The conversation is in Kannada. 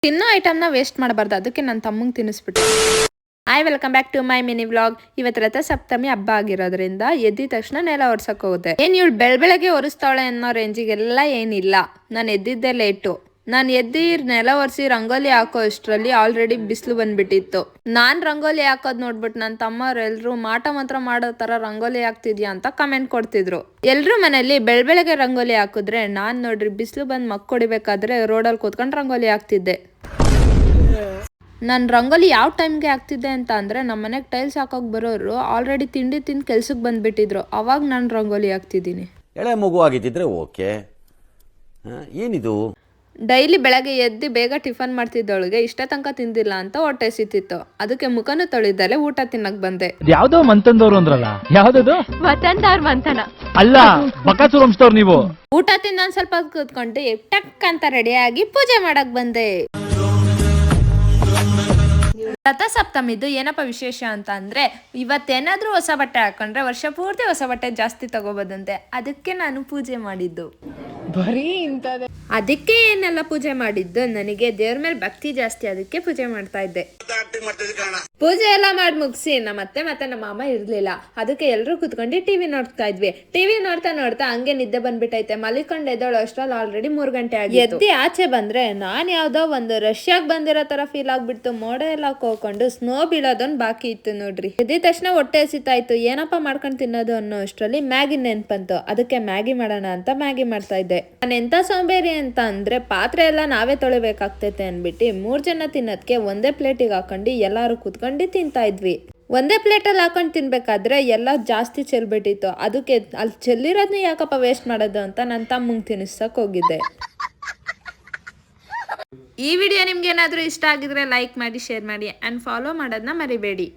ತಿನ್ನೋ ಐಟಮ್ನ ವೇಸ್ಟ್ ಮಾಡಬಾರ್ದು, ಅದಕ್ಕೆ ನನ್ನ ತಮ್ಮಂಗೆ ತಿನ್ನಿಸ್ಬಿಟ್ಟೆ. Hi, welcome back to my mini vlog. ಇವತ್ತು ರಥ ಸಪ್ತಮಿ ಹಬ್ಬ ಆಗಿರೋದ್ರಿಂದ ಎದ್ದಿದ ತಕ್ಷಣ ನೆಲ ಒರ್ಸಕ್ ಹೋಗುತ್ತೆ. ಏನ್ ಇವಳು ಬೆಳಗ್ಗೆ ಒರೆಸ್ತಾಳೆ ಅನ್ನೋ ರೇಂಜಿಗೆಲ್ಲ ಏನಿಲ್ಲ. ನಾನು ಎದ್ದಿದ್ದೆ ಲೇಟು. ನಾನು ಎದ್ದಿ ನೆಲ ಒರೆಸಿ ರಂಗೋಲಿ ಹಾಕೋ ಅಷ್ಟರಲ್ಲಿ ಆಲ್ರೆಡಿ ಬಿಸಿಲು ಬಂದ್ಬಿಟ್ಟಿತ್ತು. ನಾನ್ ರಂಗೋಲಿ ಹಾಕೋದ್ ನೋಡ್ಬಿಟ್ಟು ನನ್ನ ತಮ್ಮವ್ರೆಲ್ರು ಮಾಟ ಮಾತ್ರ ಮಾಡೋ ತರ ರಂಗೋಲಿ ಹಾಕ್ತಿದ್ಯಾ ಅಂತ ಕಮೆಂಟ್ ಕೊಡ್ತಿದ್ರು. ಎಲ್ರು ಮನೇಲಿ ಬೆಳಗ್ಗೆ ರಂಗೋಲಿ ಹಾಕಿದ್ರೆ ನಾನ್ ನೋಡ್ರಿ ಬಿಸಿಲು ಬಂದ್ ಮಕ್ ಹೊಡಿಬೇಕಾದ್ರೆ ರೋಡಲ್ಲಿ ಕೂತ್ಕೊಂಡು ರಂಗೋಲಿ ಹಾಕ್ತಿದ್ದೆ. ನಾನು ರಂಗೋಲಿ ಯಾವ ಟೈಮ್ಗೆ ಹಾಕ್ತಿದ್ದೆ ಅಂತ ಅಂದರೆ ನಮ್ಮ ಮನೆಗೆ ಟೈಲ್ಸ್ ಹಾಕೋಕೆ ಬರೋರು ಆಲ್ರೆಡಿ ತಿಂಡಿ ತಿಂದು ಕೆಲ್ಸಕ್ಕೆ ಬಂದುಬಿಟ್ಟಿದ್ರು. ಅವಾಗ ನಾನು ರಂಗೋಲಿ ಹಾಕ್ತಿದ್ದೀನಿ. ಎಳೆ ಮಗು ಆಗಿದ್ದಿದ್ರೆ ಓಕೆ. ಏನಿದು? ಡೈಲಿ ಬೆಳಗ್ಗೆ ಎದ್ದು ಬೇಗ ಟಿಫನ್ ಮಾಡ್ತಿದ್ದವಳಿಗೆ ಇಷ್ಟ ತನಕ ತಿಂದಿಲ್ಲ ಅಂತ ಹೊಟ್ಟೆ ಸಿತ್ತಿತ್ತು. ಅದಕ್ಕೆ ಮುಖನೂ ತೊಳಿದಲೆ ಊಟ ತಿನ್ನಕ್ ಬಂದೆ. ಯಾವ್ದೋ ಮಂತಂದವ್ರು ಅಂದ್ರಲ್ಲ, ಯಾವ್ದದು? ವತನ್ದವ್ರ ಮಂತನ ಅಲ್ಲ, ಬಕಾಸೂರ್ ವಂಶದವ್ರು ನೀವು. ಊಟ ತಿಂದ ಸ್ವಲ್ಪ ಕೂತ್ಕೊಂಡು ಟಕ್ ಅಂತ ರೆಡಿಯಾಗಿ ಪೂಜೆ ಮಾಡಕ್ ಬಂದೆ. ರಥ ಸಪ್ತಮಿದು ಏನಪ್ಪ ವಿಶೇಷ ಅಂತ ಅಂದ್ರೆ ಇವತ್ತೇನಾದ್ರೂ ಹೊಸ ಬಟ್ಟೆ ಹಾಕೊಂಡ್ರೆ ವರ್ಷ ಪೂರ್ತಿ ಹೊಸ ಬಟ್ಟೆ ಜಾಸ್ತಿ ತಗೋಬೋದಂತೆ. ಅದಕ್ಕೆ ನಾನು ಪೂಜೆ ಮಾಡಿದ್ದು. ಅದಕ್ಕೆ ಏನೆಲ್ಲ ಪೂಜೆ ಮಾಡಿದ್ದು, ನನಗೆ ದೇವ್ರ ಮೇಲೆ ಭಕ್ತಿ ಜಾಸ್ತಿ, ಅದಕ್ಕೆ ಪೂಜೆ ಮಾಡ್ತಾ ಇದ್ದೆ. ಪೂಜೆ ಎಲ್ಲ ಮಾಡಿ ಮುಗಿಸಿ ಮತ್ತೆ ನಮ್ಮ ಮಾಮ ಇರ್ಲಿಲ್ಲ. ಅದಕ್ಕೆ ಎಲ್ರು ಕುತ್ಕೊಂಡು ಟಿವಿ ನೋಡ್ತಾ ಇದ್ವಿ. ಟಿವಿ ನೋಡ್ತಾ ಹಂಗೆ ನಿದ್ದೆ ಬಂದ್ಬಿಟ್ಟೈತೆ. ಮಲಿಕೊಂಡ್ ಎದ್ದೋಳು ಅಷ್ಟ್ರಲ್ಲಿ ಆಲ್ರೆಡಿ 3 ಗಂಟೆ ಆಗಿ. ಎದ್ದಿ ಆಚೆ ಬಂದ್ರೆ ನಾನ್ ಯಾವ್ದೋ ಒಂದು ರಷ್ಯಾಗ್ ಬಂದಿರೋ ತರ ಫೀಲ್ ಆಗ್ಬಿಡ್ತು. ಮೋಡ ಎಲ್ಲ ಹೋಗ್ಕೊಂಡು ಸ್ನೋ ಬೀಳೋದೊಂದು ಬಾಕಿ ಇತ್ತು ನೋಡ್ರಿ. ಎದ್ದಿದ ತಕ್ಷಣ ಹೊಟ್ಟೆ ಹಸಿತಾಯ್ತು. ಏನಪ್ಪ ಮಾಡ್ಕೊಂಡು ತಿನ್ನೋದು ಅನ್ನೋ ಅಷ್ಟ್ರಲ್ಲಿ ಮ್ಯಾಗಿ ನೆನ್ಪಂತು. ಅದಕ್ಕೆ ಮ್ಯಾಗಿ ಮಾಡೋಣ ಅಂತ ಮ್ಯಾಗಿ ಮಾಡ್ತಾ ಇದ್ದೆ. ನಾನು ಎಂತ ಸೋಂಬೇರಿ ಅಂತ ಅಂದ್ರೆ ಪಾತ್ರೆ ಎಲ್ಲ ನಾವೇ ತೊಳಿಬೇಕಾಗ್ತೈತೆ ಅನ್ಬಿಟ್ಟು 3 ಜನ ತಿನ್ನೋದಕ್ಕೆ ಒಂದೇ ಪ್ಲೇಟಿಗೆ ಹಾಕೊಂಡು ಎಲ್ಲಾರು ಕೂತ್ಕೊಂಡು ತಿಂತಾ ಇದ್ವಿ. ಒಂದೇ ಪ್ಲೇಟಲ್ಲಿ ಹಾಕೊಂಡು ತಿನ್ಬೇಕಾದ್ರೆ ಎಲ್ಲ ಜಾಸ್ತಿ ಚೆಲ್ಬಿಟ್ಟಿತ್ತು. ಅದಕ್ಕೆ ಅಲ್ಲಿ ಚೆಲ್ಲಿರೋದನ್ನ ಯಾಕಪ್ಪ ವೇಸ್ಟ್ ಮಾಡೋದು ಅಂತ ನನ್ನ ತಮ್ಮಂಗೆ ತಿನ್ನಿಸಕ್ ಹೋಗಿದ್ದೆ. ಈ ವಿಡಿಯೋ ನಿಮ್ಗೆ ಏನಾದರೂ ಇಷ್ಟ ಆಗಿದ್ರೆ ಲೈಕ್ ಮಾಡಿ, ಶೇರ್ ಮಾಡಿ ಆ್ಯಂಡ್ ಫಾಲೋ ಮಾಡೋದನ್ನ ಮರಿಬೇಡಿ.